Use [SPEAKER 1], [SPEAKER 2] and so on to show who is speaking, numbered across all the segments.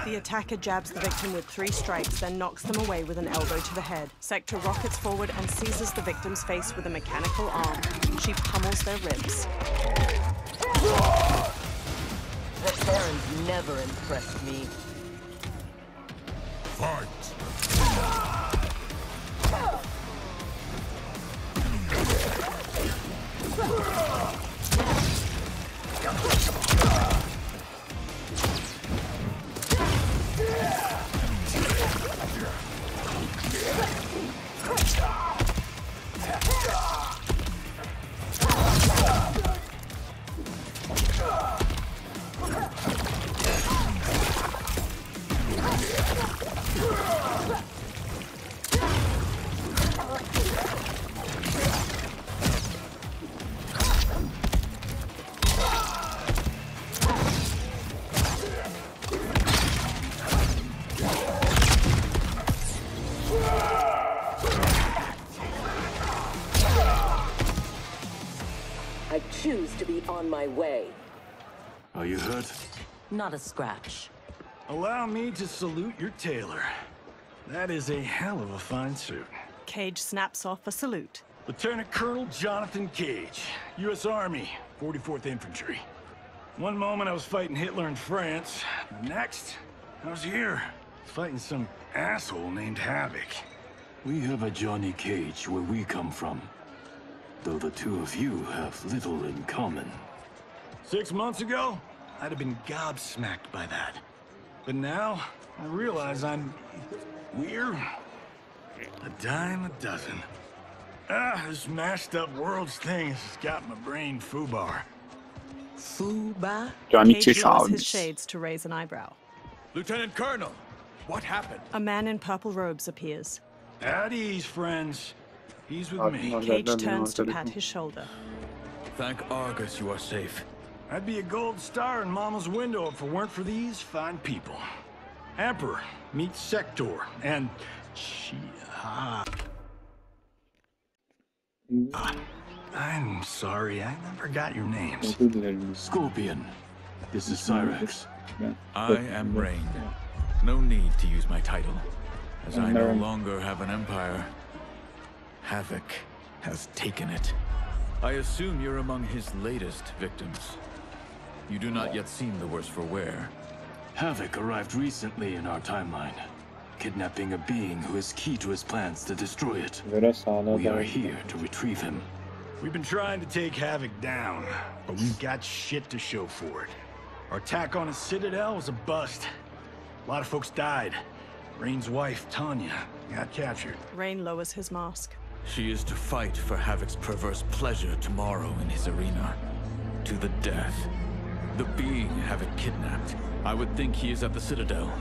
[SPEAKER 1] The attacker jabs the victim with 3 strikes, then knocks them away with an elbow to the head. Sector rockets forward and seizes the victim's face with a mechanical arm. She pummels their ribs.
[SPEAKER 2] The Barons never impressed me.
[SPEAKER 3] Fight!
[SPEAKER 2] I choose to be on my way.
[SPEAKER 4] Are you hurt?
[SPEAKER 2] Not a scratch.
[SPEAKER 5] Allow me to salute your tailor. That is a hell of a fine suit.
[SPEAKER 1] Cage snaps off a salute.
[SPEAKER 5] Lieutenant Colonel Jonathan Cage, U.S. Army, 44th Infantry. One moment I was fighting Hitler in France. The next, I was here, fighting some asshole named Havoc.
[SPEAKER 4] We have a Johnny Cage where we come from. Though the two of you have little in common.
[SPEAKER 5] 6 months ago, I'd have been gobsmacked by that. But now, I realize I'm weird. A dime a dozen. This mashed up world's thing has got my brain foobar.
[SPEAKER 2] Foobar?
[SPEAKER 6] Johnny
[SPEAKER 1] Cage
[SPEAKER 6] Cage
[SPEAKER 1] lowers his
[SPEAKER 6] abimiz.
[SPEAKER 1] shades to raise an eyebrow.
[SPEAKER 3] Lieutenant Colonel, what happened?
[SPEAKER 1] A man in purple robes appears.
[SPEAKER 5] At ease, friends. He's with me.
[SPEAKER 1] Cage turns to pat his shoulder.
[SPEAKER 3] Thank Argus you are safe.
[SPEAKER 5] I'd be a gold star in Mama's window if it weren't for these fine people. Emperor meets Sector, and I'm sorry, I never got your names.
[SPEAKER 6] Özür dilerim.
[SPEAKER 4] Scorpion. This is Cyrex.
[SPEAKER 3] I am Rain. No need to use my title, as I no
[SPEAKER 6] Baron.
[SPEAKER 3] longer have an empire. Havoc has taken it. I assume you're among his latest victims. You do not yet seem the worse for wear.
[SPEAKER 4] Havoc arrived recently in our timeline, kidnapping a being who is key to his plans to destroy it.
[SPEAKER 6] Göre sağlığa
[SPEAKER 4] We are
[SPEAKER 6] dair.
[SPEAKER 4] here to retrieve him.
[SPEAKER 5] We've been trying to take Havoc down, but we've got shit to show for it. Our attack on his citadel was a bust. A lot of folks died. Rain's wife, Tanya, got captured.
[SPEAKER 1] Rain lowers his mask.
[SPEAKER 3] She is to fight for Havoc's perverse pleasure tomorrow in his arena. To the death. The being Havoc kidnapped. I would think he is at the Citadel.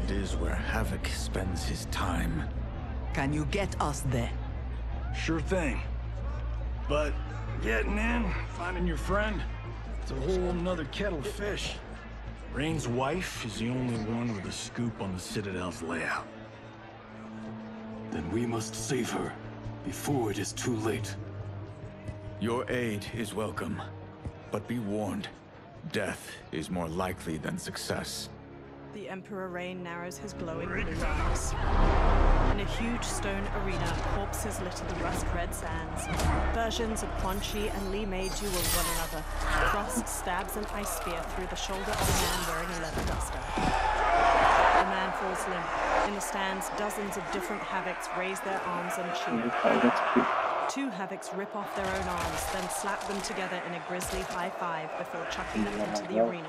[SPEAKER 3] It is where Havoc spends his time.
[SPEAKER 2] Can you get us there?
[SPEAKER 5] Sure thing. But getting in, finding your friend, it's a whole nother kettle of fish. Rain's wife is the only one with a scoop on the Citadel's layout.
[SPEAKER 4] Then we must save her before it is too late.
[SPEAKER 3] Your aid is welcome, but be warned. Death is more likely than success.
[SPEAKER 1] The Emperor Rain narrows his glowing blue eyes. In a huge stone arena, corpses litter the rust-red sands. Versions of Quan Chi and Li Mei duel one another. Frost stabs an ice spear through the shoulder of a man wearing a leather duster. The man falls limp. In the stands, dozens of different Havocs raise their arms and cheer. Two Havocs rip off their own arms, then slap them together in a grisly high five before chucking them into the arena.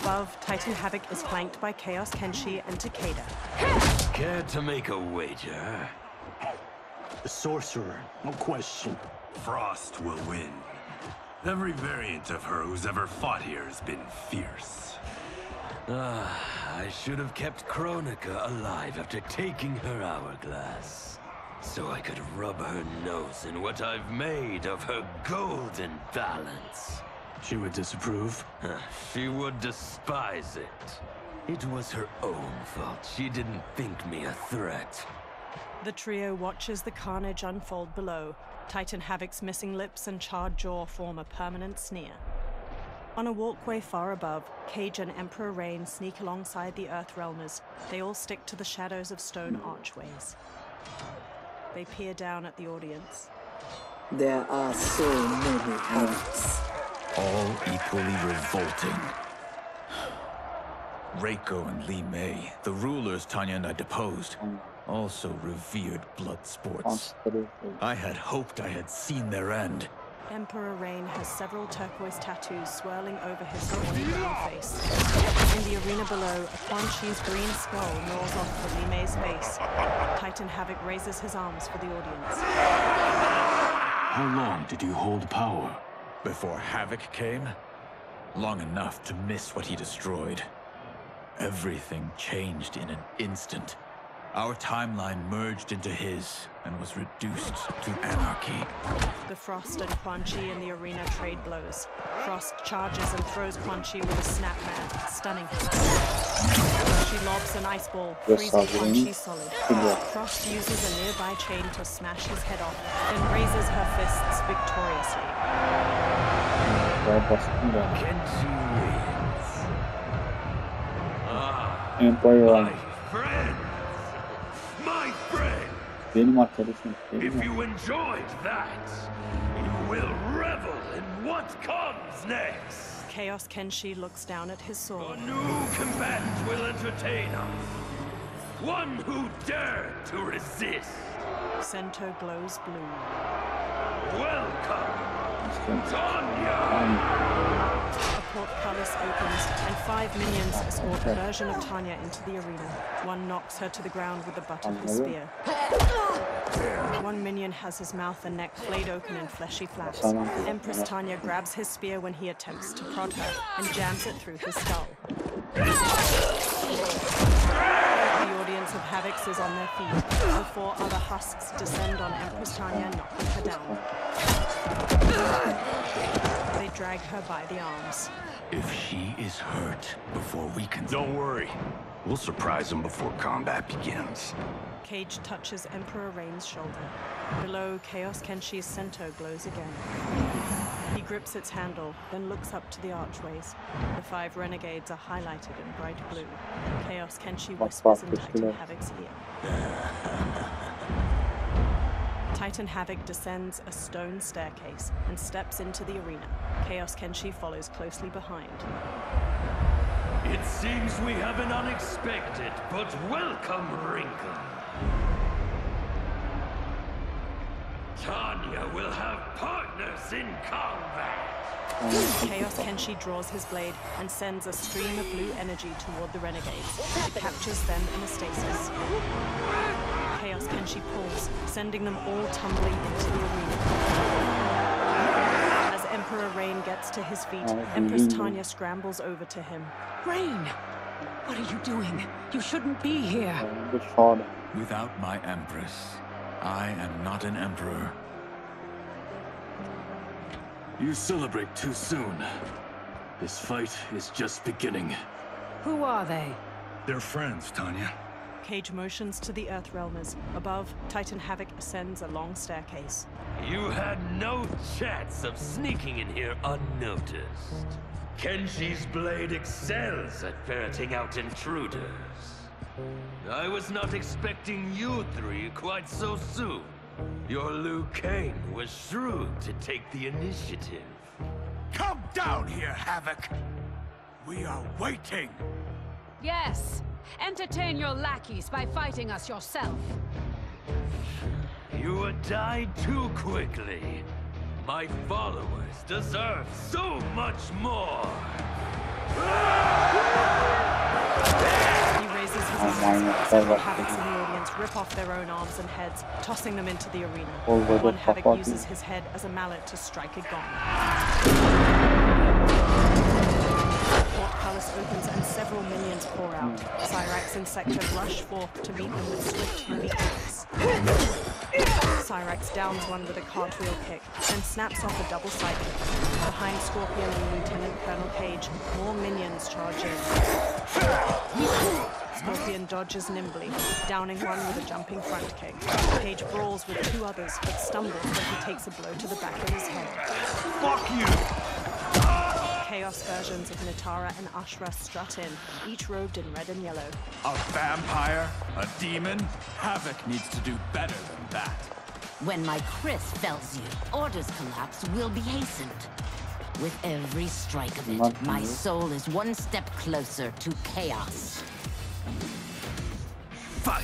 [SPEAKER 1] Above, Titan Havoc is flanked by Chaos Kenshi and Takeda.
[SPEAKER 7] Care to make a wager?
[SPEAKER 5] The sorcerer, no question.
[SPEAKER 7] Frost will win. Every variant of her who's ever fought here has been fierce. I should have kept Kronika alive after taking her hourglass. So I could rub her nose in what I've made of her golden balance.
[SPEAKER 4] She would disapprove.
[SPEAKER 7] She would despise it. It was her own fault. She didn't think me a threat.
[SPEAKER 1] The trio watches the carnage unfold below. Titan Havoc's missing lips and charred jaw form a permanent sneer. On a walkway far above, Cage and Emperor Reins sneak alongside the Earth Realmers. They all stick to the shadows of stone archways. They peer down at the audience.
[SPEAKER 6] There are so many hearts.
[SPEAKER 3] All equally revolting. Reiko and Li Mei, the rulers Tanya and I deposed, also revered blood sports. I had hoped I had seen their end.
[SPEAKER 1] Emperor Reign has several turquoise tattoos swirling over his tawny brown face. In the arena below, a Quan Chi's green skull gnaws off the Li Mei's face. Titan Havoc raises his arms for the audience.
[SPEAKER 4] How long did you hold power?
[SPEAKER 3] Before Havoc came, long enough to miss what he destroyed. Everything changed in an instant. Our timeline merged into his and was reduced to anarchy.
[SPEAKER 1] The Frost and Quan Chi in the arena trade blows. Frost charges and throws Quan Chi with a snapman, stunning him. She lobs an ice ball, freezing Quan Chi solid. Frost uses a nearby chain to smash his head off, then raises her fists victoriously.
[SPEAKER 7] Kenshi
[SPEAKER 8] Empire.
[SPEAKER 7] My friend!
[SPEAKER 8] Benim arkadaşım.
[SPEAKER 7] If you enjoyed that, you will revel in what comes next.
[SPEAKER 1] Chaos Kenshi looks down at his
[SPEAKER 7] A
[SPEAKER 1] sword.
[SPEAKER 7] new combatant will entertain us. One who dared to resist.
[SPEAKER 1] Sento glows blue.
[SPEAKER 7] Welcome, Tanya!
[SPEAKER 1] A portcullis opens, and 5 minions escort a version of Tanya into the arena. One knocks her to the ground with the butt of his spear. One minion has his mouth and neck flayed open in fleshy flaps. Empress Tanya grabs his spear when he attempts to prod her, and jams it through his skull. The audience of Havocs is on their feet. The 4 other husks descend on Empress Tanya, knocking her down. They drag her by the arms.
[SPEAKER 3] If she is hurt before we can...
[SPEAKER 5] Don't worry. We'll surprise them before combat begins.
[SPEAKER 1] Cage touches Emperor Reigns' shoulder. Below, Chaos Kenshi's Sento glows again. He grips its handle, then looks up to the archways. The 5 renegades are highlighted in bright blue. Chaos Kenshi whispers in Titan Havoc's ear. Titan Havoc descends a stone staircase and steps into the arena. Chaos Kenshi follows closely behind.
[SPEAKER 7] It seems we have an unexpected but welcome wrinkle. Tanya will have partners in combat.
[SPEAKER 1] Chaos Kenshi draws his blade and sends a stream of blue energy toward the renegades. It captures them in a stasis. Chaos Kenshi pulls, sending them all tumbling into the arena. As Emperor Reign gets to his feet, Empress Tanya scrambles over to him.
[SPEAKER 9] Reign! What are you doing? You shouldn't be here.
[SPEAKER 3] Without my Empress, I am not an emperor.
[SPEAKER 4] You celebrate too soon. This fight is just beginning.
[SPEAKER 9] Who are they?
[SPEAKER 5] They're friends, Tanya.
[SPEAKER 1] Cage motions to the Earth Realmers. Above, Titan Havoc ascends a long staircase.
[SPEAKER 7] You had no chance of sneaking in here unnoticed. Kenshi's blade excels at ferreting out intruders. I was not expecting you 3 quite so soon. Your Liu Kang was shrewd to take the initiative.
[SPEAKER 5] Come down here, Havoc! We are waiting!
[SPEAKER 9] Yes! Entertain your lackeys by fighting us yourself.
[SPEAKER 7] You had died too quickly. My followers deserve so much more!
[SPEAKER 1] He raises his arms. Several Havocs in the audience rip off their own arms and heads, tossing them into the arena. One Havoc uses his head as a mallet to strike a gong. Portcullis opens and several minions pour out. Cyrax and Sector rush forth to meet them with swift, heavy kicks. Cyrax downs one with a cartwheel kick, then snaps off a double side kick. Behind Scorpion and Lieutenant Colonel Cage, more minions charge in. Scorpion dodges nimbly, downing one with a jumping front kick. Cage brawls with 2 others, but stumbles when he takes a blow to the back of his head.
[SPEAKER 5] Fuck you!
[SPEAKER 1] Chaos versions of Nitara and Ashra strut in, each robed in red and yellow.
[SPEAKER 3] A vampire? A demon? Havoc needs to do better than that.
[SPEAKER 8] When my Chris fells you, Order's collapse will be hastened. With every strike of it, my soul is one step closer to chaos.
[SPEAKER 3] Fight!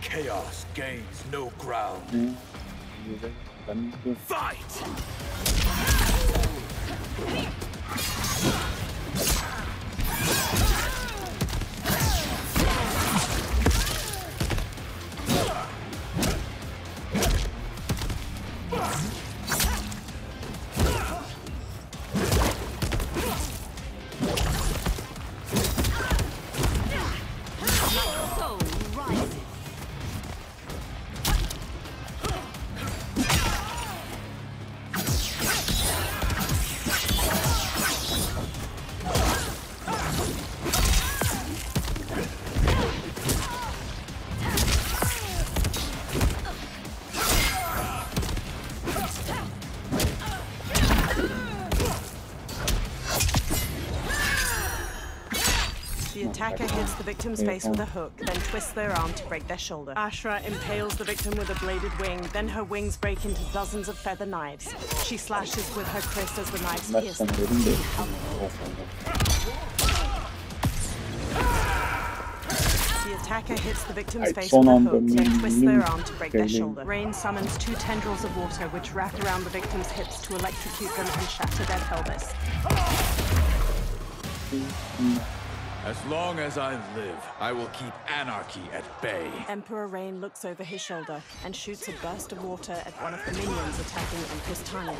[SPEAKER 3] Chaos gains no ground. Fight!
[SPEAKER 1] The attacker hits the victim's face with a hook, then twists their arm to break their shoulder. Ashra impales the victim with a bladed wing, then her wings break into dozens of feather knives. She slashes with her Chris as the knives pierce them. The attacker hits the victim's face with a hook, then twists their arm to break their shoulder. Rain summons two tendrils of water which wrap around the victim's hips to electrocute them and shatter their pelvis.
[SPEAKER 3] As long as I live, I will keep anarchy at bay.
[SPEAKER 1] Emperor Rain looks over his shoulder and shoots a burst of water at one of the minions attacking Empress Tanya.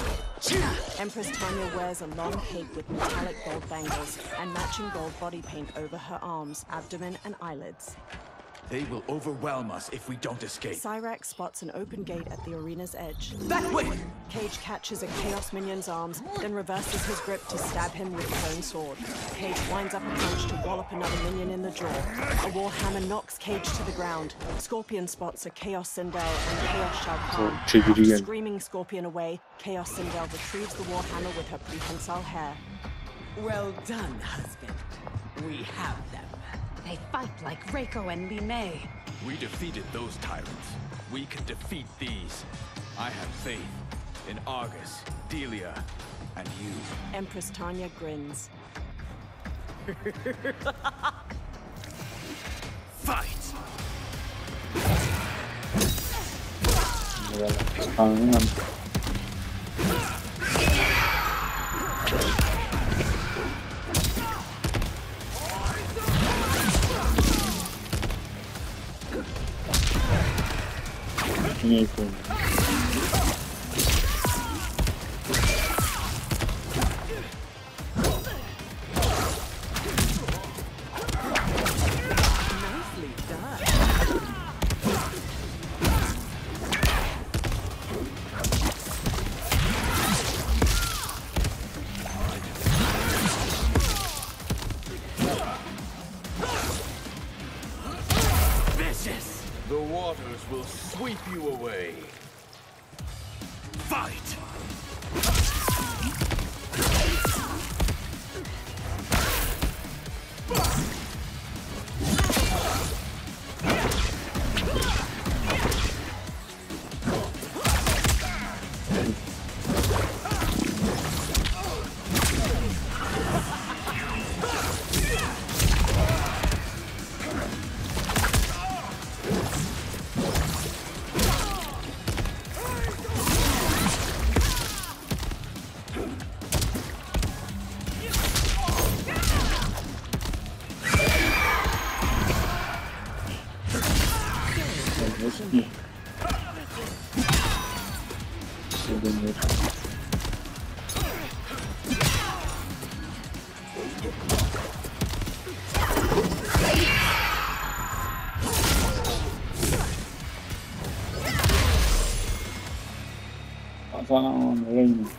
[SPEAKER 1] Empress Tanya wears a long cape with metallic gold bangles and matching gold body paint over her arms, abdomen, and eyelids.
[SPEAKER 3] They will overwhelm us if we don't escape.
[SPEAKER 1] Cyrax spots an open gate at the arena's edge.
[SPEAKER 3] That way!
[SPEAKER 1] Cage catches a Chaos minion's arms, then reverses his grip to stab him with his own sword. Cage winds up a punch to wallop another minion in the jaw. A Warhammer knocks Cage to the ground. Scorpion spots a Chaos Sindel and Chaos Shao Kahn. After screaming Scorpion away, Chaos Sindel retrieves the Warhammer with her prehensile hair.
[SPEAKER 2] Well done, husband. We have them.
[SPEAKER 9] They fight like Reiko and Li Mei.
[SPEAKER 3] We defeated those tyrants. We can defeat these. I have faith in Argus, Delia, and you.
[SPEAKER 1] Empress Tanya grins.
[SPEAKER 3] Fight! The waters will sweep you away. Fight!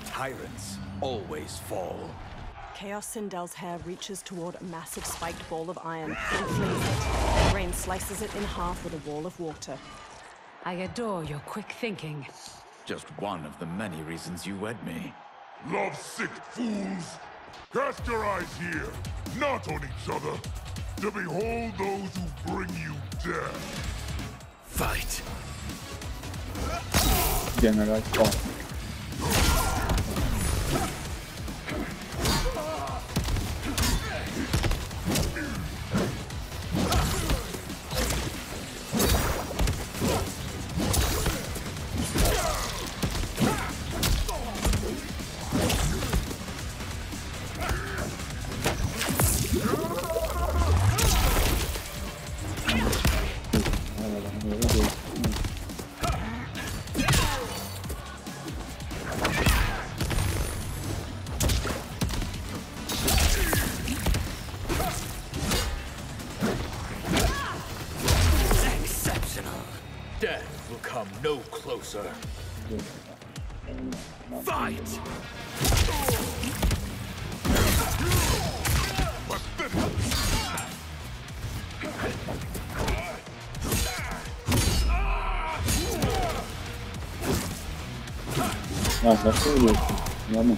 [SPEAKER 3] Tyrants always fall.
[SPEAKER 1] Khaos Sindel's hair reaches toward a massive spiked ball of iron and flings it. Rain slices it in half with a wall of water.
[SPEAKER 9] I adore your quick thinking.
[SPEAKER 3] Just one of the many reasons you wed me.
[SPEAKER 10] Love-sick fools! Cast your eyes here, not on each other, to behold those who bring you death.
[SPEAKER 3] Fight!
[SPEAKER 11] General Kong.
[SPEAKER 3] Death will come no closer. Fight!
[SPEAKER 11] Ya nasıl ölüyorsun? Yanım.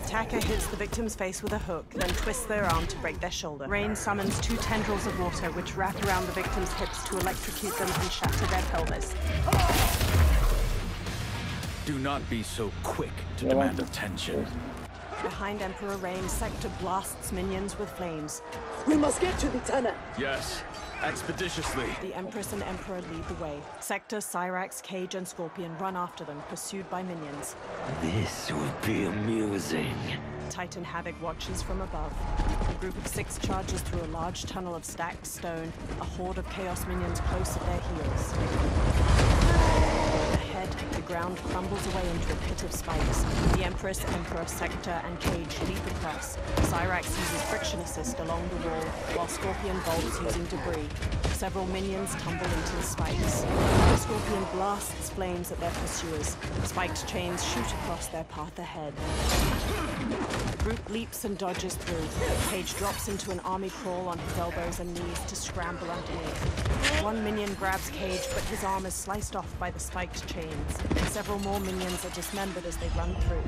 [SPEAKER 1] Attacker hits the victim's face with a hook, then twists their arm to break their shoulder. Rain summons 2 tendrils of water which wrap around the victim's hips to electrocute them and shatter their pelvis.
[SPEAKER 3] Do not be so quick to demand attention.
[SPEAKER 1] Behind Emperor Rain, Sector blasts minions with flames.
[SPEAKER 6] We must get to the tunnel.
[SPEAKER 3] Yes, expeditiously.
[SPEAKER 1] The Empress and Emperor lead the way. Sector, Cyrax, Cage, and Scorpion run after them, pursued by minions.
[SPEAKER 7] This will be amusing.
[SPEAKER 1] Titan Havoc watches from above. A group of 6 charges through a large tunnel of stacked stone, a horde of Chaos minions close at their heels. Ahead, the ground crumbles away into a pit of spikes. The Empress, Emperor, Sector, and Cage leap across. Cyrax uses friction assist along the wall, while Scorpion bolts using debris. Several minions tumble into the spikes. The Scorpion blasts flames at their pursuers. Spiked chains shoot across their path ahead. The group leaps and dodges through. Cage drops into an army crawl on his elbows and knees to scramble underneath. One minion grabs Cage, but his arm is sliced off by the spiked chains. Several more minions are dismembered as they run through.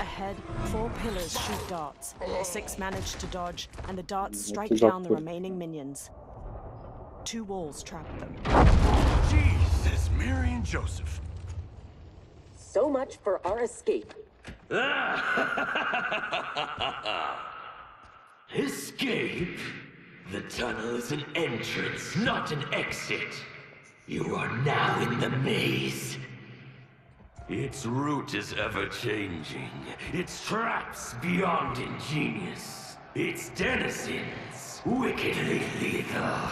[SPEAKER 1] Ahead, 4 pillars shoot darts. The 6 manage to dodge, and the darts strike down the remaining minions. 2 walls trap them.
[SPEAKER 5] Jesus, Mary and Joseph.
[SPEAKER 6] So much for our escape.
[SPEAKER 7] Escape? The tunnel is an entrance, not an exit. You are now in the maze. Its route is ever-changing. Its traps beyond ingenious. Its denizens wickedly lethal.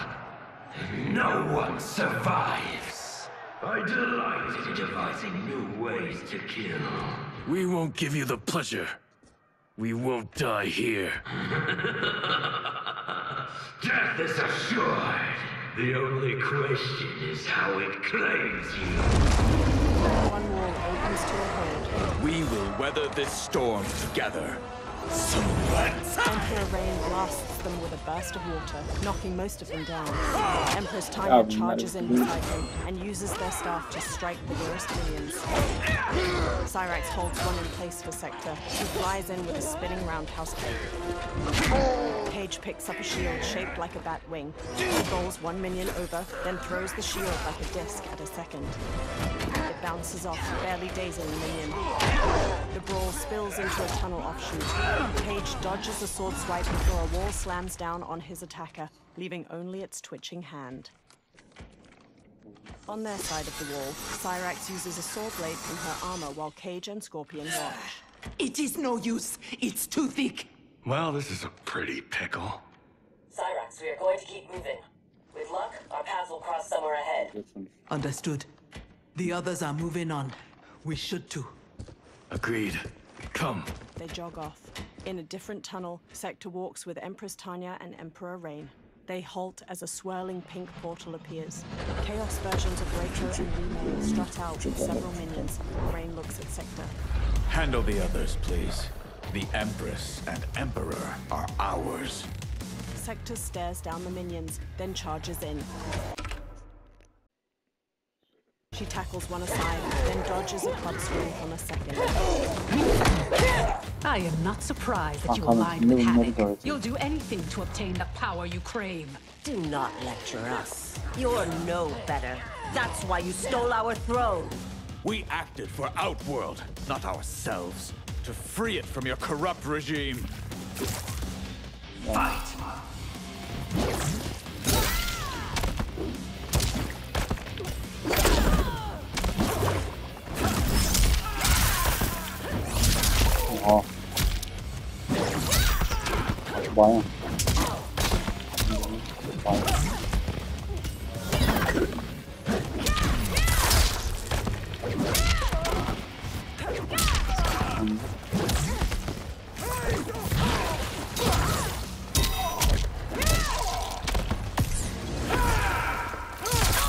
[SPEAKER 7] No one survives. I delight in devising new ways to kill.
[SPEAKER 4] We won't give you the pleasure. We won't die here.
[SPEAKER 7] Death is assured. The only question is how it claims you.
[SPEAKER 1] One wall opens to a hold.
[SPEAKER 3] We will weather this storm together.
[SPEAKER 1] Emperor Rain blasts them with a burst of water, knocking most of them down. Empress Timer charges in beside him and uses their staff to strike the nearest minions. Cyrax holds one in place for Sector, who flies in with a spinning roundhouse kick. Cage picks up a shield shaped like a bat wing. He bowls one minion over, then throws the shield like a disc at a second. It bounces off, barely dazing the minion. The brawl spills into a tunnel offshoot. Cage dodges a sword swipe before a wall slams down on his attacker, leaving only its twitching hand. On their side of the wall, Cyrax uses a sword blade from her armor while Cage and Scorpion watch.
[SPEAKER 12] It is no use. It's too thick.
[SPEAKER 5] Well, this is a pretty pickle.
[SPEAKER 2] Cyrax, we are going to keep moving. With luck, our paths will cross somewhere ahead.
[SPEAKER 12] Understood. The others are moving on. We should too.
[SPEAKER 5] Agreed. Come.
[SPEAKER 1] They jog off. In a different tunnel, Sector walks with Empress Tanya and Emperor Rein. They halt as a swirling pink portal appears. Chaos versions of Rachel and Li Mei strut out with several minions. Rein looks at Sector.
[SPEAKER 3] Handle the others, please. The Empress and Emperor are ours.
[SPEAKER 1] Sector stares down the minions, then charges in. She tackles one aside, then dodges a club swing from a second.
[SPEAKER 9] I am not surprised that you align with Havoc. You'll do anything to obtain the power you crave.
[SPEAKER 2] Do not lecture us. You're no better. That's why you stole our throne.
[SPEAKER 3] We acted for Outworld, not ourselves, to free it from your corrupt regime.
[SPEAKER 5] Fight!
[SPEAKER 11] Oh. Bom.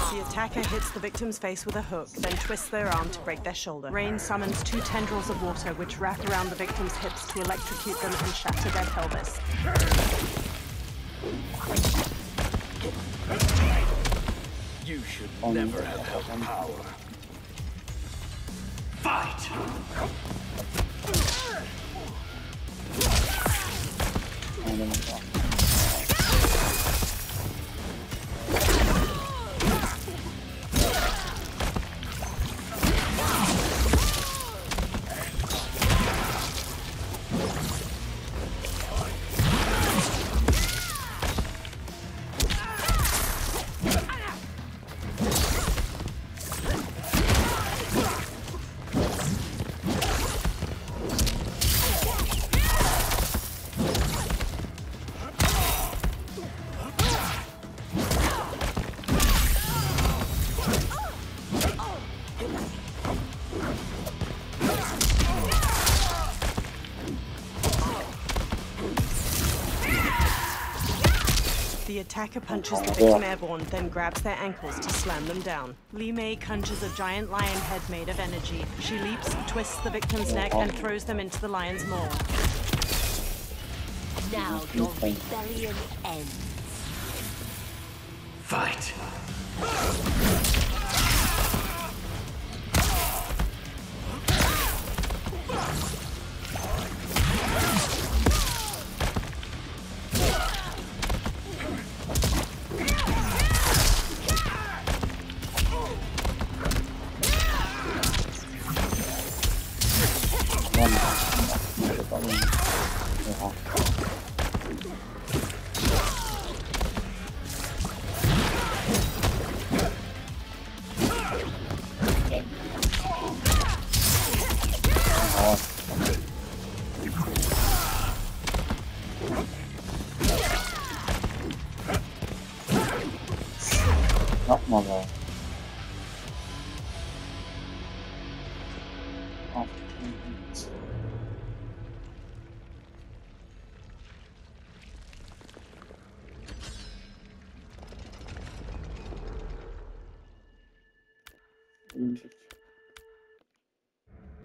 [SPEAKER 1] The attacker hits the victim's face with a hook, then twists their arm to break their shoulder. Rein summons 2 tendrils of water which wrap around the victim's hips to electrocute them and shatter their pelvis.
[SPEAKER 3] You should never have held power.
[SPEAKER 5] Fight!
[SPEAKER 1] The attacker punches the victim airborne, then grabs their ankles to slam them down. Li Mei conjures a giant lion head made of energy. She leaps, twists the victim's neck, and throws them into the lion's maw.
[SPEAKER 8] Now your rebellion ends.
[SPEAKER 5] Fight!
[SPEAKER 11] Yapma be. Al.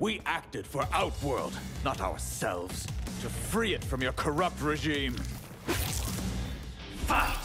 [SPEAKER 3] We acted for Outworld, not ourselves, to free it from your corrupt regime.
[SPEAKER 5] Fight!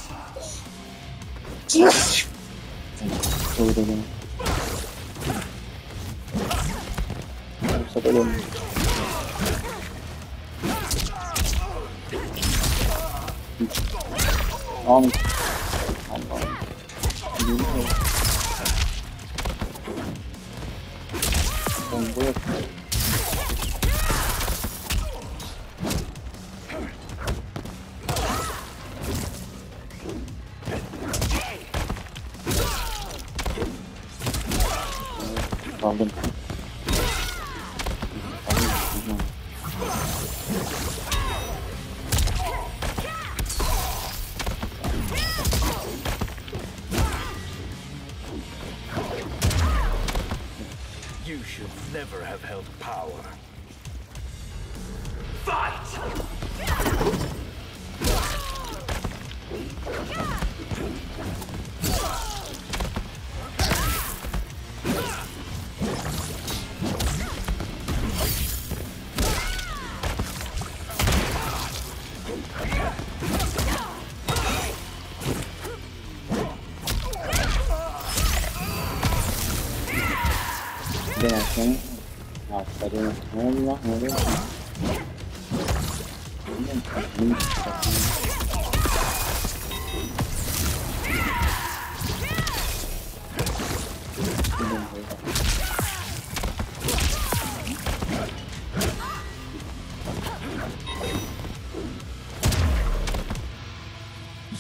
[SPEAKER 11] Aldım.
[SPEAKER 7] should never have held power. Fight!
[SPEAKER 11] Denerken ağaçları ne oluyor lan? Ne oluyor?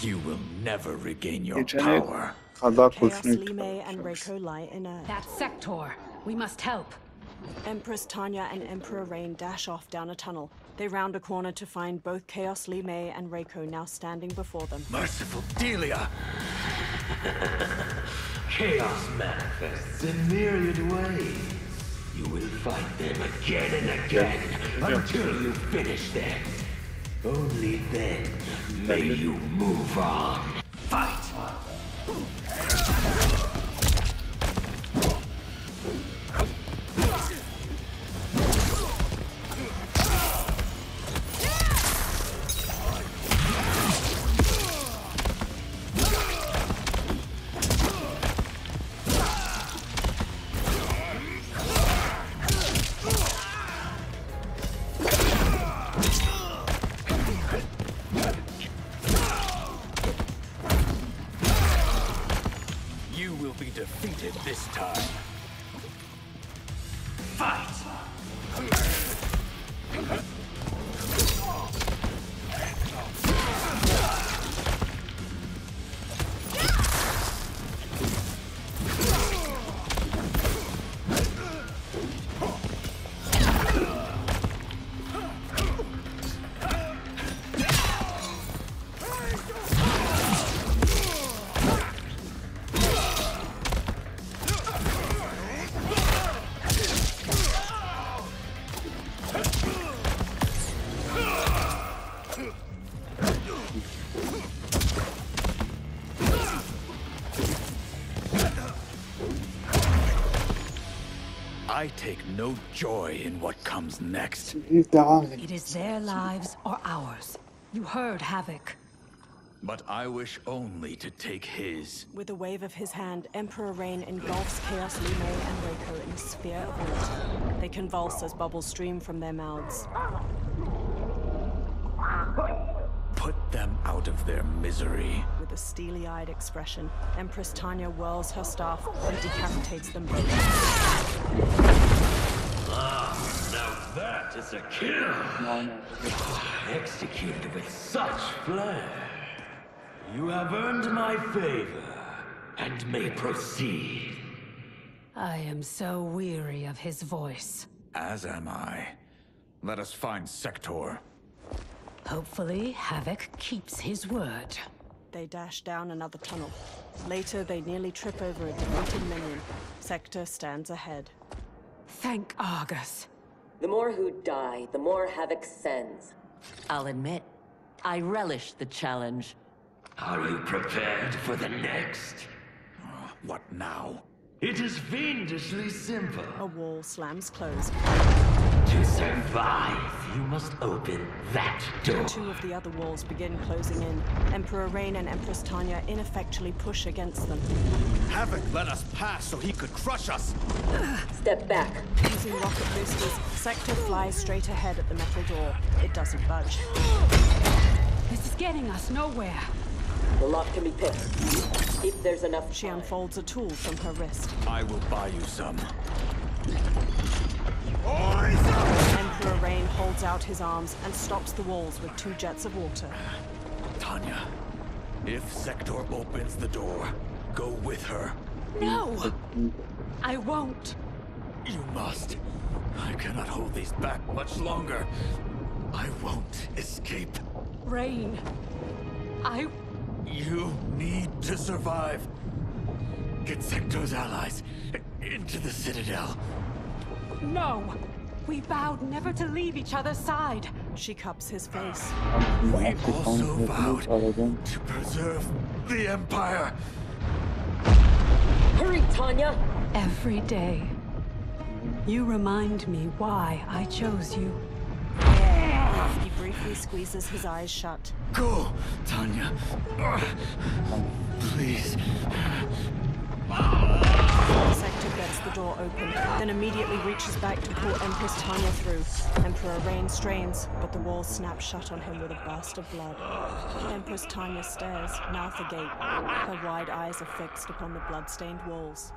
[SPEAKER 3] You will never regain your
[SPEAKER 11] Geçene
[SPEAKER 3] power.
[SPEAKER 11] kadar
[SPEAKER 1] Khaos,
[SPEAKER 11] kurşun
[SPEAKER 1] Lime, and Reiko lie inert.
[SPEAKER 9] That sector. We must help.
[SPEAKER 1] Empress Tanya and Emperor Rain dash off down a tunnel. They round a corner to find both Khaos, Lime, and Reiko now standing before them.
[SPEAKER 3] Merciful Delia!
[SPEAKER 7] Chaos manifests in myriad ways. You will fight them again and again until you finish them. Only then may you move on. Fight!
[SPEAKER 3] You will be defeated this time.
[SPEAKER 7] Fight!
[SPEAKER 3] I take no joy in what comes next.
[SPEAKER 9] It is their lives or ours. You heard Havoc.
[SPEAKER 3] But I wish only to take his.
[SPEAKER 1] With a wave of his hand, Emperor Rain engulfs Khaos, Lime, and Reiko in a sphere of water. They convulse as bubbles stream from their mouths.
[SPEAKER 3] Put them out of their misery.
[SPEAKER 1] With a steely-eyed expression, Empress Tanya whirls her staff and decapitates them both.
[SPEAKER 7] Ah, now that is a kill! Executed with such flair. You have earned my favor, and may proceed.
[SPEAKER 9] I am so weary of his voice.
[SPEAKER 3] As am I. Let us find Sector.
[SPEAKER 9] Hopefully, Havoc keeps his word.
[SPEAKER 1] They dash down another tunnel. Later, they nearly trip over a defeated minion. Sector stands ahead.
[SPEAKER 9] Thank Argus.
[SPEAKER 2] The more who die, the more Havoc sends. I'll admit, I relish the challenge.
[SPEAKER 7] Are you prepared for the next?
[SPEAKER 3] What now?
[SPEAKER 7] It is fiendishly simple.
[SPEAKER 1] A wall slams closed.
[SPEAKER 7] To survive, you must open that door.
[SPEAKER 1] Two of the other walls begin closing in. Emperor Rain and Empress Tanya ineffectually push against them.
[SPEAKER 3] Havoc let us pass so he could crush us!
[SPEAKER 2] Step back.
[SPEAKER 1] Using rocket boosters, Sector flies straight ahead at the metal door. It doesn't budge.
[SPEAKER 9] This is getting us nowhere.
[SPEAKER 2] The lock can be picked, if there's enough.
[SPEAKER 1] She unfolds a tool from her wrist.
[SPEAKER 3] I will buy you some.
[SPEAKER 1] Emperor Rain holds out his arms and stops the walls with 2 jets of water.
[SPEAKER 3] Tanya, if Sector opens the door, go with her.
[SPEAKER 9] No! I won't.
[SPEAKER 3] You must. I cannot hold these back much longer. I won't escape.
[SPEAKER 9] Rain.
[SPEAKER 3] You need to survive. Get Sector's allies into the Citadel.
[SPEAKER 9] know. We vowed never to leave each other's side.
[SPEAKER 1] She cups his face.
[SPEAKER 10] We also vowed to preserve the Empire.
[SPEAKER 2] Hurry, Tanya!
[SPEAKER 9] Every day, you remind me why I chose you.
[SPEAKER 1] He briefly squeezes his eyes shut.
[SPEAKER 3] Go, Tanya. Please.
[SPEAKER 1] Sector gets the door open, then immediately reaches back to pull Empress Tanya through. Emperor Reins strains, but the walls snap shut on him with a burst of blood. Empress Tanya stares, mouth agape. Her wide eyes are fixed upon the blood-stained walls.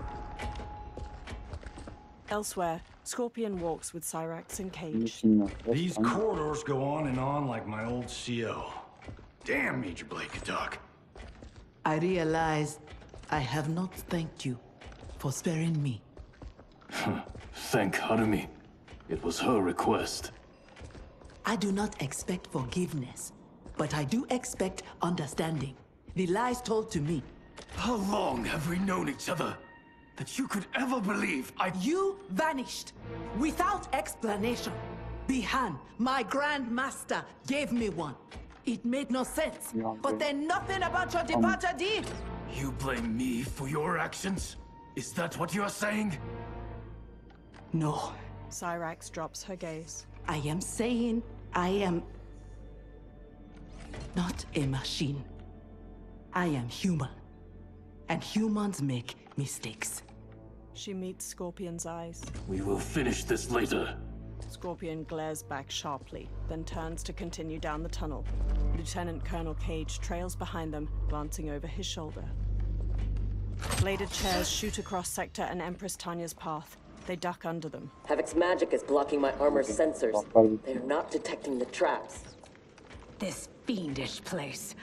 [SPEAKER 1] Elsewhere, Scorpion walks with Cyrax in cage.
[SPEAKER 5] These corridors go on and on like my old CO. Damn, Major Blade could talk.
[SPEAKER 12] I realize I have not thanked you for sparing me.
[SPEAKER 4] Thank Harumi. It was her request.
[SPEAKER 12] I do not expect forgiveness, but I do expect understanding. The lies told to me.
[SPEAKER 4] How long have we known each other that you could ever believe
[SPEAKER 12] You vanished without explanation. Bihan, my Grand Master, gave me one. It made no sense, but then nothing about your departure did.
[SPEAKER 4] You blame me for your actions? Is that what you are saying?
[SPEAKER 12] No.
[SPEAKER 1] Cyrax drops her gaze.
[SPEAKER 12] I am saying I am not a machine. I am human. And humans make mistakes.
[SPEAKER 1] She meets Scorpion's eyes.
[SPEAKER 4] We will finish this later.
[SPEAKER 1] Scorpion glares back sharply, then turns to continue down the tunnel. Lieutenant Colonel Cage trails behind them, glancing over his shoulder. Bladed chairs shoot across Sector and Empress Tanya's path. They duck under them.
[SPEAKER 2] Havoc's magic is blocking my armor's sensors. They're not detecting the traps.
[SPEAKER 9] This fiendish place.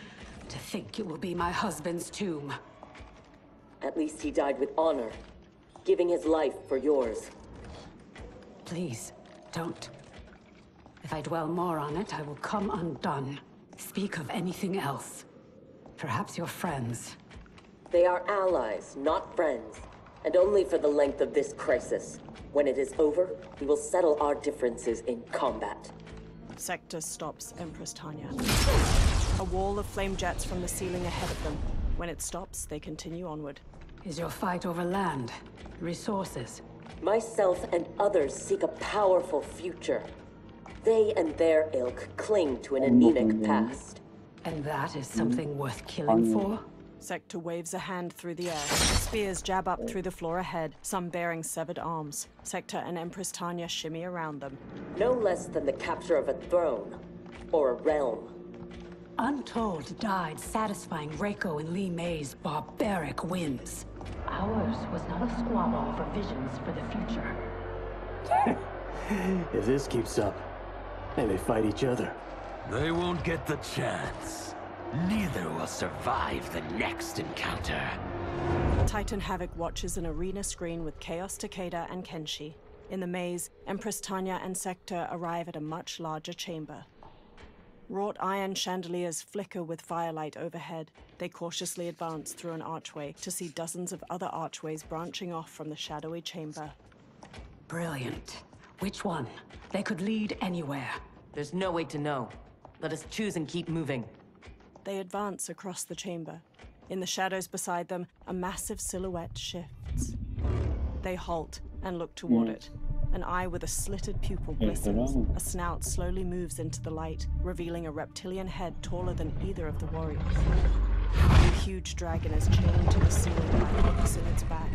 [SPEAKER 9] To think it will be my husband's tomb.
[SPEAKER 2] At least he died with honor, giving his life for yours.
[SPEAKER 9] Please, don't. If I dwell more on it, I will come undone. Speak of anything else. Perhaps your friends.
[SPEAKER 2] They are allies, not friends. And only for the length of this crisis. When it is over, we will settle our differences in combat.
[SPEAKER 1] Sector stops Empress Tanya. A wall of flame jets from the ceiling ahead of them. When it stops, they continue onward.
[SPEAKER 9] Is your fight over land? Resources?
[SPEAKER 2] Myself and others seek a powerful future. They and their ilk cling to an anemic past.
[SPEAKER 9] And that is something worth killing for?
[SPEAKER 1] Sector waves a hand through the air. Spears jab up through the floor ahead, some bearing severed arms. Sector and Empress Tanya shimmy around them.
[SPEAKER 2] No less than the capture of a throne. Or a realm.
[SPEAKER 9] Untold died satisfying Reiko and Li Mei's barbaric whims. Ours was not a squabble over visions for the future.
[SPEAKER 4] If this keeps up, they may fight each other.
[SPEAKER 7] They won't get the chance. Neither will survive the next encounter.
[SPEAKER 1] Titan Havoc watches an arena screen with Chaos Takeda and Kenshi. In the maze, Empress Tanya and Sector arrive at a much larger chamber. Wrought iron chandeliers flicker with firelight overhead. They cautiously advance through an archway to see dozens of other archways branching off from the shadowy chamber.
[SPEAKER 9] Brilliant. Which one? They could lead anywhere.
[SPEAKER 2] There's no way to know. Let us choose and keep moving.
[SPEAKER 1] They advance across the chamber. In the shadows beside them, a massive silhouette shifts. They halt and look toward it. An eye with a slitted pupil glistens. A snout slowly moves into the light, revealing a reptilian head taller than either of the warriors. A huge dragon is chained to the ceiling by hooks in its back.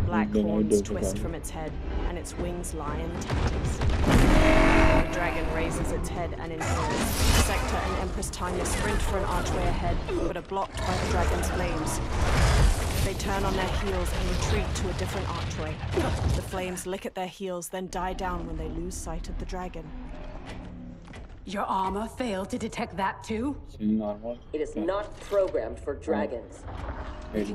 [SPEAKER 1] Black horns twist from its head, and its wings lie in tatters. The dragon raises its head and inhales. Sector and Empress Tanya sprint for an archway ahead, but are blocked by the dragon's flames. They turn on their heels and retreat to a different archway. The flames lick at their heels, then die down when they lose sight of the dragon.
[SPEAKER 9] Your armor failed to detect that too?
[SPEAKER 2] It is not programmed for dragons.
[SPEAKER 9] If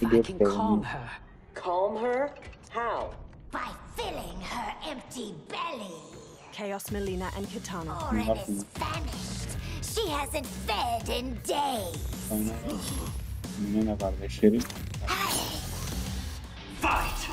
[SPEAKER 9] I can calm her.
[SPEAKER 2] Calm her? How?
[SPEAKER 13] By filling her empty belly.
[SPEAKER 1] Chaos, Melina, and Kitana.
[SPEAKER 13] Orin is famished. She hasn't fed in days.
[SPEAKER 11] Yine kardeşleri.
[SPEAKER 4] Fight!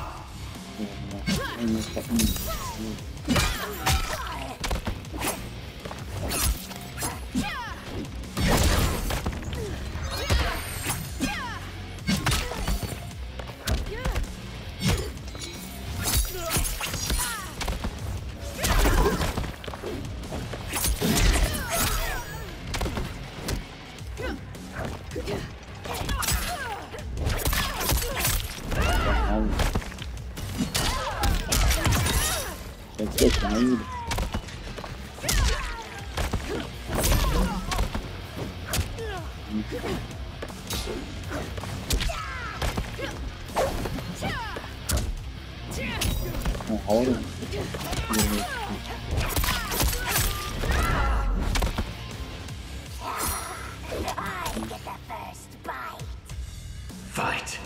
[SPEAKER 7] Fight.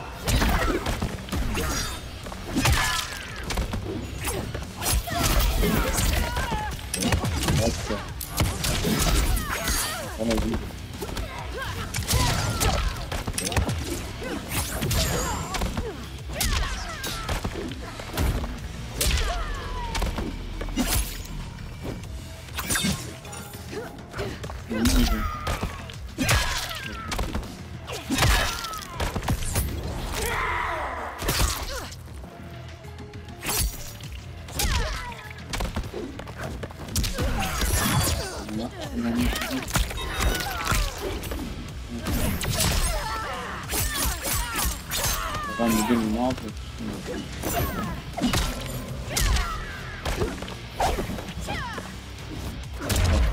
[SPEAKER 11] Ben bugün ne yapıyorsun?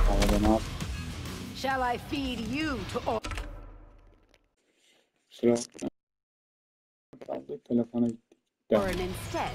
[SPEAKER 11] Havada ne yap?
[SPEAKER 9] Shall I feed you to all?
[SPEAKER 11] Sıra kaldı, telefona gittik. Gel.
[SPEAKER 9] Or instead?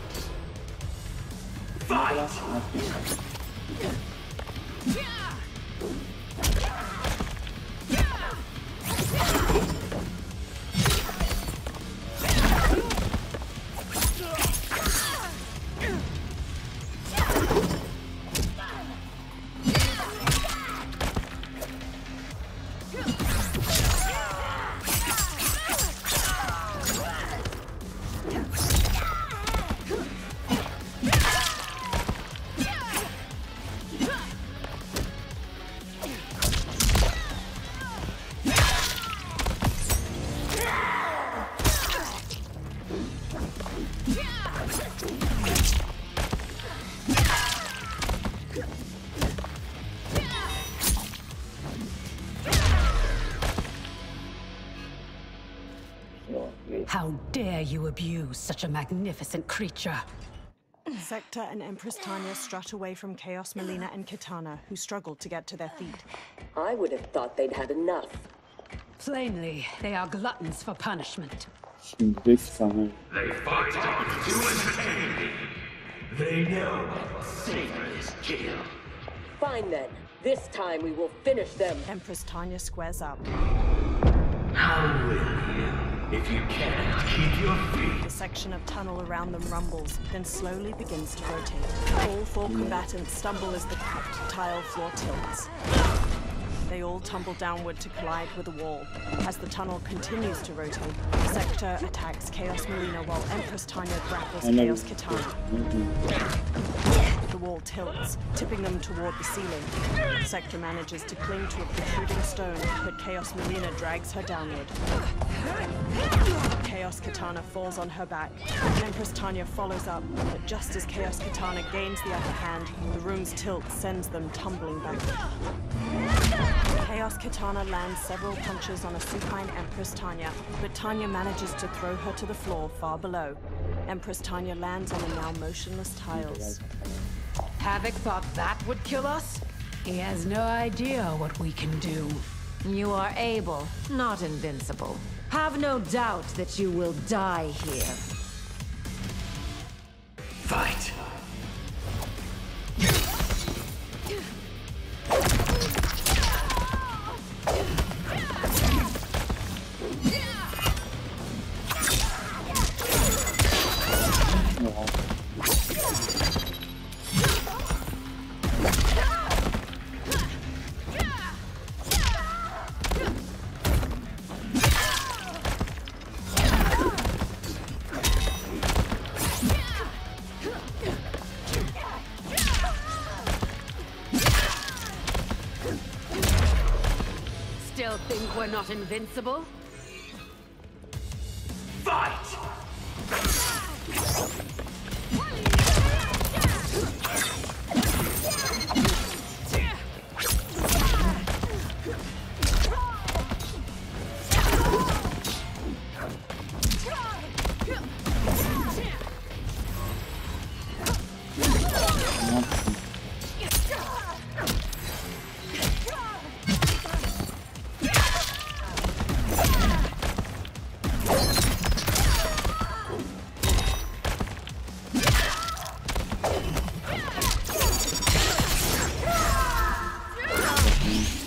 [SPEAKER 9] How dare you abuse such a magnificent creature?
[SPEAKER 1] Sector and Empress Tanya strut away from Khaos, Melina, and Kitana, who struggle to get to their feet.
[SPEAKER 2] I would have thought they'd had enough.
[SPEAKER 9] Plainly, they are gluttons for punishment.
[SPEAKER 11] Şimdi de sana.
[SPEAKER 10] They fight to entertain me. They know Saber is kill.
[SPEAKER 2] Fine then. This time we will finish them.
[SPEAKER 1] Empress Tanya squares up.
[SPEAKER 10] How will you, if you can't keep your feet?
[SPEAKER 1] The section of tunnel around them rumbles, then slowly begins to rotate. All four combatants stumble as the cracked tile floor tilts. They all tumble downward to collide with the wall. As the tunnel continues to rotate, Sector attacks Khaos Melina while Empress Tanya grapples Khaos Kitana. The wall tilts, tipping them toward the ceiling. Sector manages to cling to a protruding stone, but Khaos Melina drags her downward. Khaos Kitana falls on her back. Empress Tanya follows up, but just as Khaos Kitana gains the upper hand, the room's tilt sends them tumbling backward. Khaos Kitana lands several punches on a supine Empress Tanya, but Tanya manages to throw her to the floor far below. Empress Tanya lands on the now motionless tiles.
[SPEAKER 9] Havoc thought that would kill us? He has no idea what we can do.
[SPEAKER 8] You are able, not invincible. Have no doubt that you will die here.
[SPEAKER 7] Fight.
[SPEAKER 9] still think we're not invincible?
[SPEAKER 7] Fight!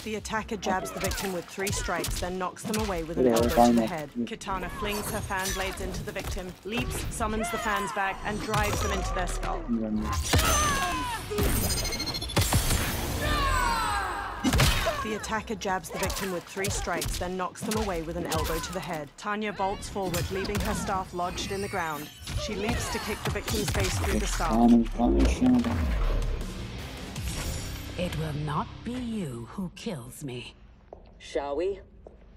[SPEAKER 1] The attacker jabs the victim with 3 strikes, then knocks them away with an elbow to the head. Kitana flings her fan blades into the victim, leaps, summons the fans back, and drives them into their skull. The attacker jabs the victim with 3 strikes, then knocks them away with an elbow to the head. Tanya bolts forward, leaving her staff lodged in the ground. She leaps to kick the victim's face through the staff.
[SPEAKER 9] It will not be you who kills me.
[SPEAKER 2] Shall we?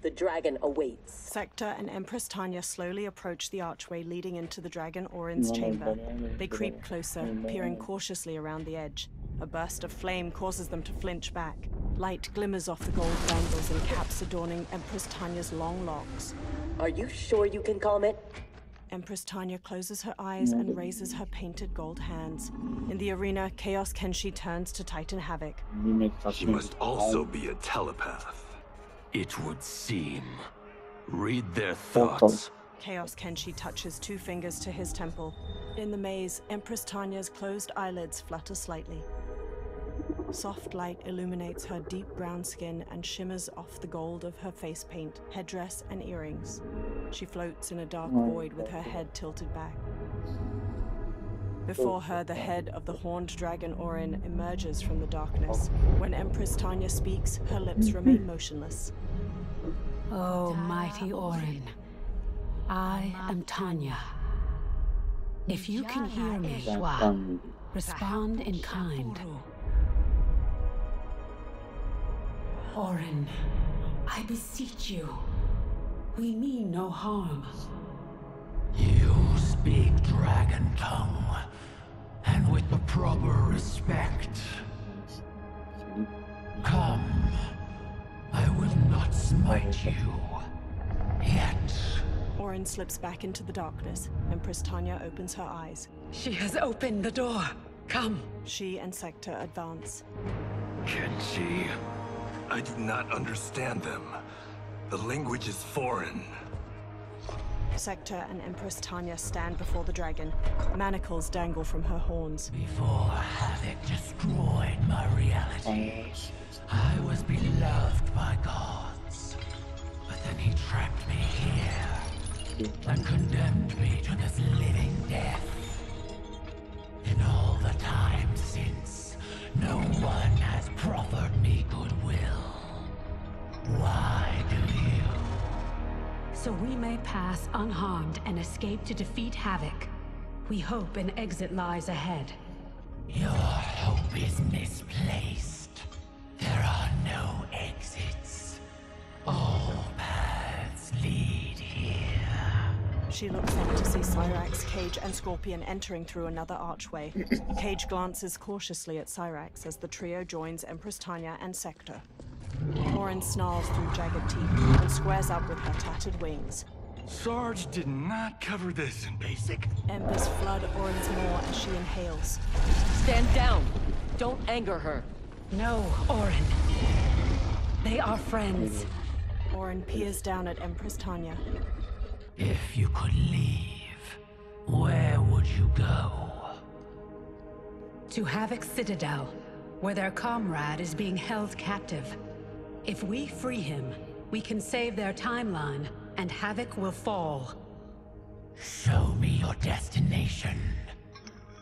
[SPEAKER 2] The dragon awaits.
[SPEAKER 1] Sector and Empress Tanya slowly approach the archway leading into the Dragon Orin's chamber. They creep closer, peering cautiously around the edge. A burst of flame causes them to flinch back. Light glimmers off the gold bangles and caps adorning Empress Tanya's long locks.
[SPEAKER 2] Are you sure you can calm it?
[SPEAKER 1] Empress Tanya closes her eyes and raises her painted gold hands. In the arena, Khaos Kenshi turns to Titan Havoc.
[SPEAKER 7] She must also be a telepath. It would seem. Read their thoughts.
[SPEAKER 1] Khaos Kenshi touches 2 fingers to his temple. In the maze, Empress Tanya's closed eyelids flutter slightly. Soft light illuminates her deep brown skin and shimmers off the gold of her face paint, headdress, and earrings. She floats in a dark void with her head tilted back. Before her, the head of the horned dragon Orin emerges from the darkness. When Empress Tanya speaks, her lips remain motionless.
[SPEAKER 9] Oh, mighty Orin, I am Tanya. If you can hear me, respond in kind. Orin, I beseech you. We mean no harm.
[SPEAKER 14] You speak dragon tongue, and with the proper respect. Come, I will not smite you. Yet.
[SPEAKER 1] Orin slips back into the darkness. Empress Tanya opens her eyes.
[SPEAKER 9] She has opened the door. Come.
[SPEAKER 1] She and Sector advance.
[SPEAKER 7] Kenshi, I do not understand them. The language is foreign.
[SPEAKER 1] Sector and Empress Tanya stand before the dragon. Manacles dangle from her horns.
[SPEAKER 14] Before Havoc destroyed my reality, I was beloved by gods. But then he trapped me here and condemned me to this living death. In all the time since, no one has proffered me goodwill. Why do you?
[SPEAKER 9] So we may pass unharmed and escape to defeat Havoc. We hope an exit lies ahead.
[SPEAKER 14] Your hope is misplaced. There are no exits. All paths lead here.
[SPEAKER 1] She looks up to see Cyrax, Cage, and Scorpion entering through another archway. Cage glances cautiously at Cyrax as the trio joins Empress Tanya and Sector. Orin snarls through jagged teeth and squares up with her tattered wings.
[SPEAKER 5] Sarge did not cover this in basic.
[SPEAKER 1] Embers flood Orin's maw as she inhales.
[SPEAKER 15] Stand down! Don't anger her.
[SPEAKER 9] No, Orin. They are friends.
[SPEAKER 1] Orin peers down at Empress Tanya.
[SPEAKER 14] If you could leave, where would you go?
[SPEAKER 9] To Havoc Citadel, where their comrade is being held captive. If we free him, we can save their timeline, and Havoc will fall.
[SPEAKER 14] Show me your destination.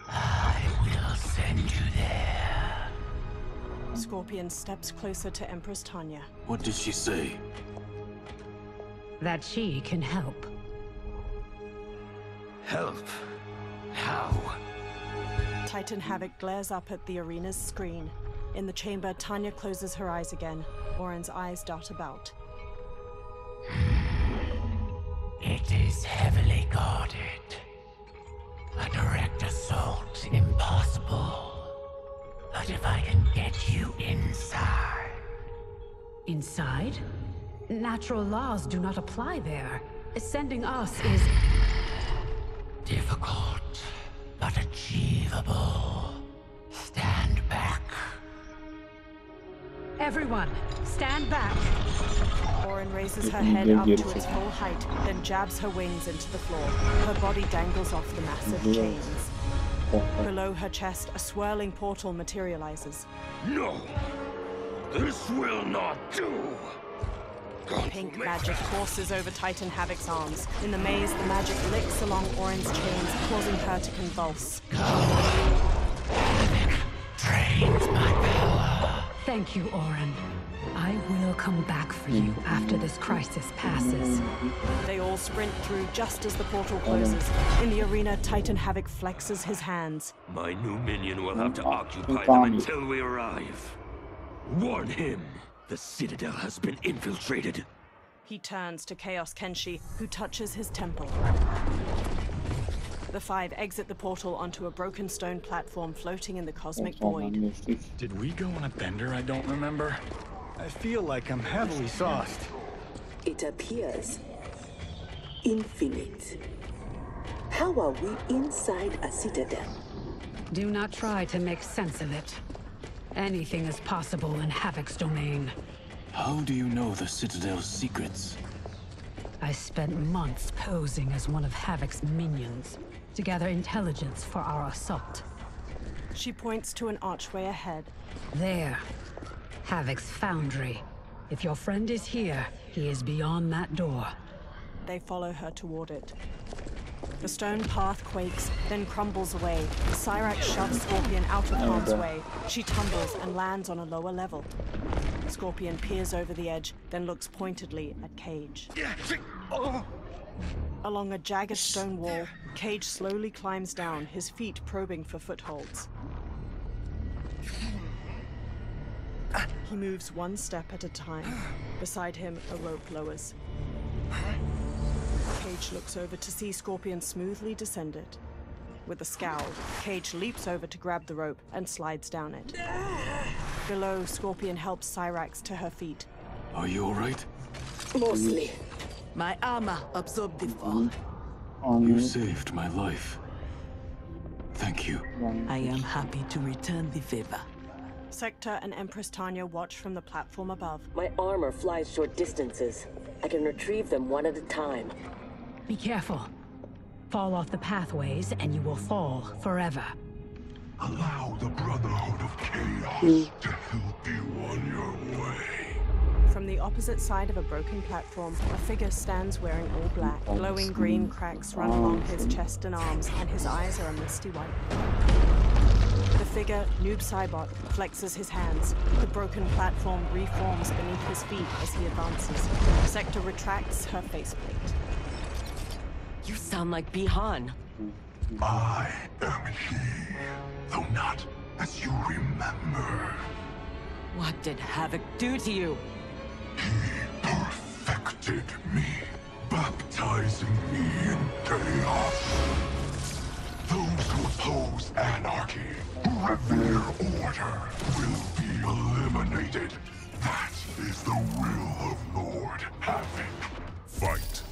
[SPEAKER 14] I will send you there.
[SPEAKER 1] Scorpion steps closer to Empress Tanya.
[SPEAKER 4] What did she say?
[SPEAKER 9] That she can help.
[SPEAKER 7] Help? How?
[SPEAKER 1] Titan Havoc glares up at the arena's screen. In the chamber, Tanya closes her eyes again. Orin's eyes dart about.
[SPEAKER 14] It is heavily guarded. A direct assault impossible. But if I can get you inside...
[SPEAKER 9] Inside? Natural laws do not apply there. Sending us is...
[SPEAKER 14] difficult, but achievable. Stand back.
[SPEAKER 9] Everyone, stand back.
[SPEAKER 1] Orin raises her head up to its full height, then jabs her wings into the floor. Her body dangles off the massive chains. Below her chest, a swirling portal materializes.
[SPEAKER 7] No! This will not do!
[SPEAKER 1] Pink magic courses over Titan Havoc's arms. In the maze, the magic licks along Orin's chains, causing her to convulse.
[SPEAKER 14] Havoc drains my power.
[SPEAKER 9] Thank you, Orin. I will come back for you after this crisis passes.
[SPEAKER 1] They all sprint through just as the portal closes. In the arena, Titan Havoc flexes his hands.
[SPEAKER 7] My new minion will have to occupy them until we arrive. Warn him! The Citadel has been infiltrated.
[SPEAKER 1] He turns to Chaos Kenshi, who touches his temple. The five exit the portal onto a broken stone platform floating in the cosmic void.
[SPEAKER 5] Did we go on a bender I don't remember? I feel like I'm heavily sauced.
[SPEAKER 6] It appears infinite. How are we inside a citadel?
[SPEAKER 9] Do not try to make sense of it. Anything is possible in Havoc's domain.
[SPEAKER 4] How do you know the Citadel's secrets?
[SPEAKER 9] I spent months posing as one of Havoc's minions to gather intelligence for our assault.
[SPEAKER 1] She points to an archway ahead.
[SPEAKER 9] There. Havoc's foundry. If your friend is here, he is beyond that door.
[SPEAKER 1] They follow her toward it. The stone path quakes, then crumbles away. Cyrax shoves Scorpion out of harm's way. She tumbles and lands on a lower level. Scorpion peers over the edge, then looks pointedly at Cage. Along a jagged stone wall, Cage slowly climbs down, his feet probing for footholds. He moves one step at a time. Beside him, a rope lowers. Cage looks over to see Scorpion smoothly descend it. With a scowl, Cage leaps over to grab the rope and slides down it. Below, Scorpion helps Cyrax to her feet.
[SPEAKER 4] Are you alright?
[SPEAKER 12] Mostly. My armor absorbed the fall.
[SPEAKER 4] You saved my life. Thank you.
[SPEAKER 12] I am happy to return the favor.
[SPEAKER 1] Sector and Empress Tanya watch from the platform above.
[SPEAKER 2] My armor flies short distances. I can retrieve them one at a time.
[SPEAKER 9] Be careful. Fall off the pathways and you will fall forever.
[SPEAKER 10] Allow the Brotherhood of Chaos to help you on your way.
[SPEAKER 1] From the opposite side of a broken platform, a figure stands wearing all black. Glowing green cracks run along his chest and arms, and his eyes are a misty white. The figure, Noob Saibot, flexes his hands. The broken platform reforms beneath his feet as he advances. Sector retracts her faceplate.
[SPEAKER 15] You sound like Bihan.
[SPEAKER 10] I am he, though not as you remember.
[SPEAKER 15] What did Havoc do to you?
[SPEAKER 10] He perfected me, baptizing me in chaos. Those who oppose anarchy, who revere order, will be eliminated. That is the will of Lord Havoc. Fight.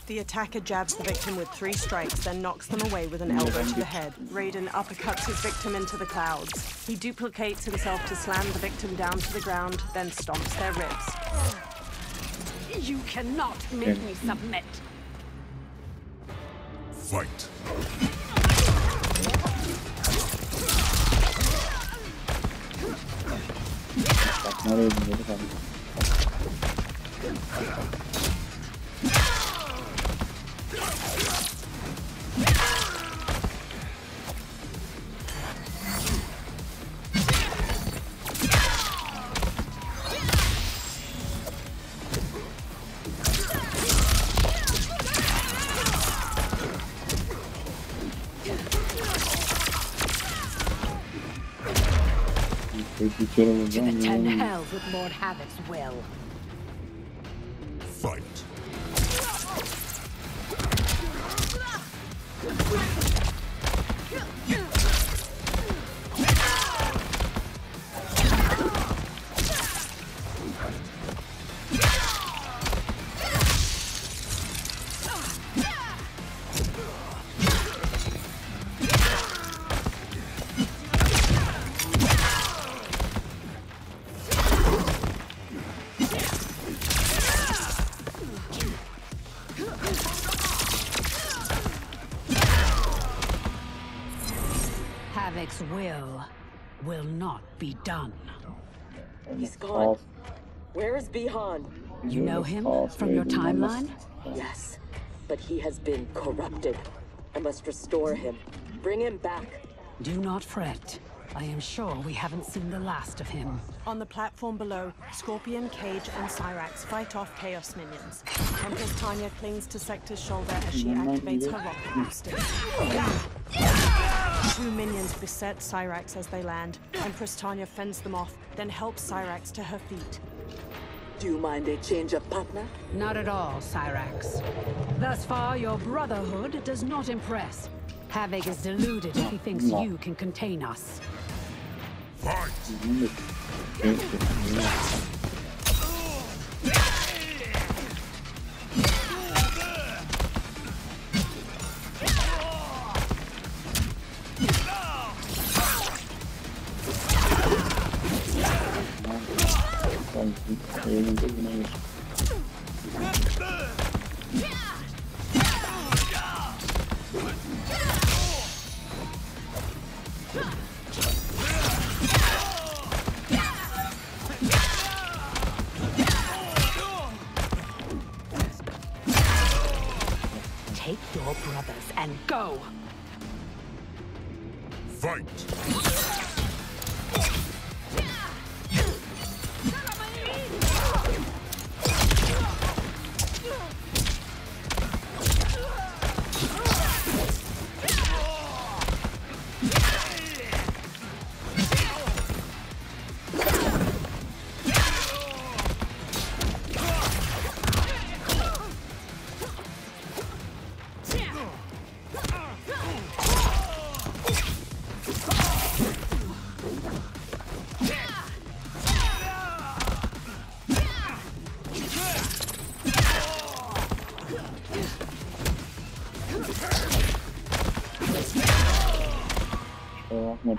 [SPEAKER 1] The attacker jabs the victim with 3 strikes, then knocks them away with an elbow to the head. Raiden uppercuts his victim into the clouds. He duplicates himself to slam the victim down to the ground, then stomps their ribs.
[SPEAKER 9] You cannot make me submit.
[SPEAKER 10] Fight.
[SPEAKER 9] To the 10 hells with Lord Havoc's will.
[SPEAKER 10] Fight.
[SPEAKER 9] Havoc's will not be done.
[SPEAKER 2] He's gone. Where is Bihan?
[SPEAKER 9] You know him from your timeline?
[SPEAKER 2] Yes, but he has been corrupted. I must restore him. Bring him back.
[SPEAKER 9] Do not fret. I am sure we haven't seen the last of him.
[SPEAKER 1] On the platform below, Scorpion, Cage, and Cyrax fight off Chaos minions. Empress Tanya clings to Sector's shoulder as she activates her rocket boosters. 2 minions beset Cyrax as they land. Empress Tanya fends them off, then helps Cyrax to her feet.
[SPEAKER 12] Do you mind a change of partner?
[SPEAKER 9] Not at all, Cyrax. Thus far, your brotherhood does not impress. Havoc is deluded if he thinks you can contain us.
[SPEAKER 10] Fight!
[SPEAKER 9] Take your brothers and go!
[SPEAKER 10] Fight!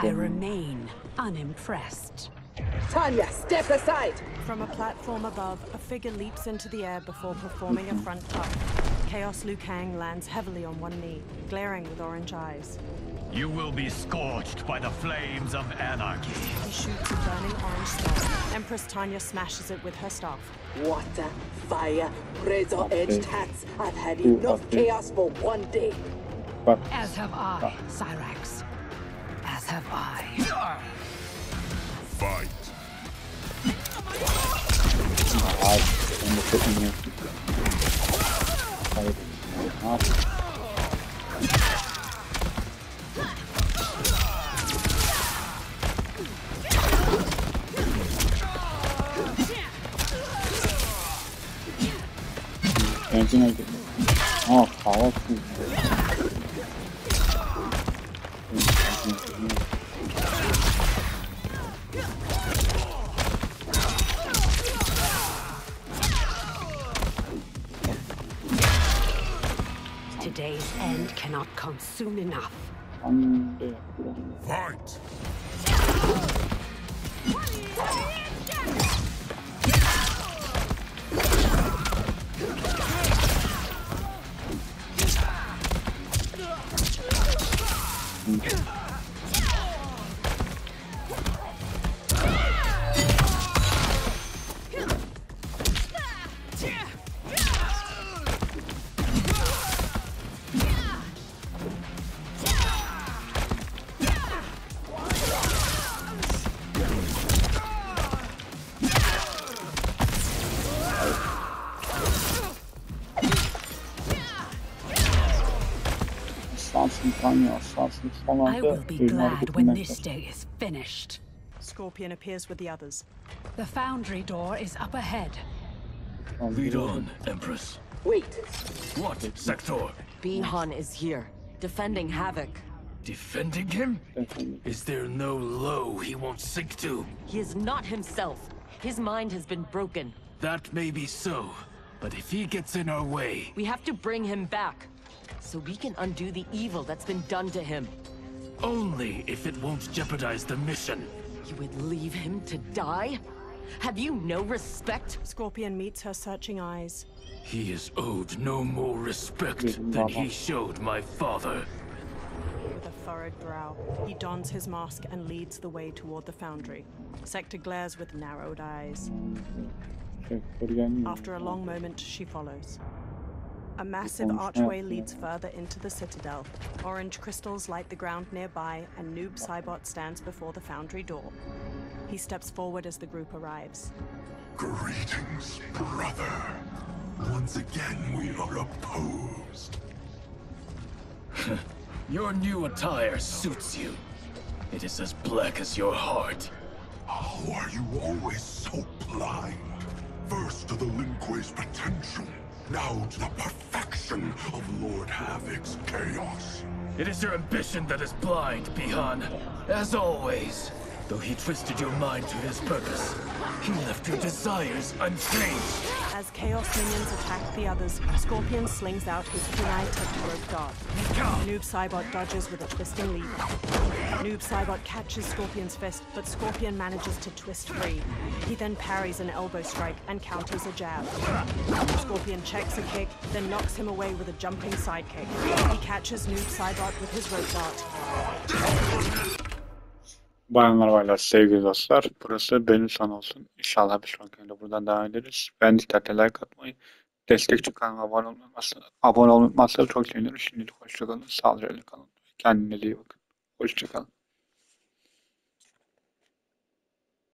[SPEAKER 9] I remain unimpressed.
[SPEAKER 12] Tanya, step aside!
[SPEAKER 1] From a platform above, a figure leaps into the air before performing a front cut. Chaos Liu Kang lands heavily on one knee, glaring with orange eyes.
[SPEAKER 7] You will be scorched by the flames of anarchy.
[SPEAKER 1] He shoots a burning orange star. Empress Tanya smashes it with her staff.
[SPEAKER 12] Water, fire, razor-edged hats. I've had enough chaos for one day.
[SPEAKER 9] As have I, Cyrax. As have I.
[SPEAKER 10] Fight!
[SPEAKER 11] Oh, Khaos.
[SPEAKER 9] end cannot come soon enough.
[SPEAKER 10] Fight!
[SPEAKER 9] I will be glad when this day is finished.
[SPEAKER 1] Scorpion appears with the others.
[SPEAKER 9] The foundry door is up ahead.
[SPEAKER 3] Lead on, Empress.
[SPEAKER 2] Wait.
[SPEAKER 3] What, Sector?
[SPEAKER 15] Bihan is here, defending Havoc.
[SPEAKER 3] Defending him? Is there no low he won't sink to?
[SPEAKER 15] He is not himself. His mind has been broken.
[SPEAKER 3] That may be so, but if he gets in our way...
[SPEAKER 15] We have to bring him back, so we can undo the evil that's been done to him.
[SPEAKER 3] Only if it won't jeopardize the mission.
[SPEAKER 15] You would leave him to die? Have you no respect?
[SPEAKER 1] Scorpion meets her searching eyes.
[SPEAKER 3] He is owed no more respect than he showed my father.
[SPEAKER 1] With a furrowed brow, he dons his mask and leads the way toward the foundry. Sector glares with narrowed eyes. After a long moment, she follows. A massive archway leads further into the citadel. Orange crystals light the ground nearby, and Noob Saibot stands before the foundry door. He steps forward as the group arrives.
[SPEAKER 10] Greetings, brother. Once again, we are opposed.
[SPEAKER 3] Your new attire suits you. It is as black as your heart.
[SPEAKER 10] How are you always so blind? First to the Lin Kuei's potential, now to the perfection of Lord Havoc's chaos.
[SPEAKER 3] It is your ambition that is blind, Bihan. As always. Though he twisted your mind to his purpose, he left your desires unchanged.
[SPEAKER 1] As Chaos minions attack the others, Scorpion slings out his kunai rope dart. Noob Saibot dodges with a twisting lever. Noob Saibot catches Scorpion's fist, but Scorpion manages to twist free. He then parries an elbow strike and counters a jab. Scorpion checks a kick, then knocks him away with a jumping sidekick. He catches Noob Saibot with his rope dart.
[SPEAKER 11] Bayanlar baylar, sevgili dostlar, burası benim son olsun. İnşallah bir sonraki videoda buradan devam ederiz. Beğendiklerle like atmayı, destekçi kanalıma abone olmayı unutmazsanız çok sevinirim. Şimdilik hoşçakalın, sağlıcakla kalın. Kendinize iyi bakın. Hoşçakalın.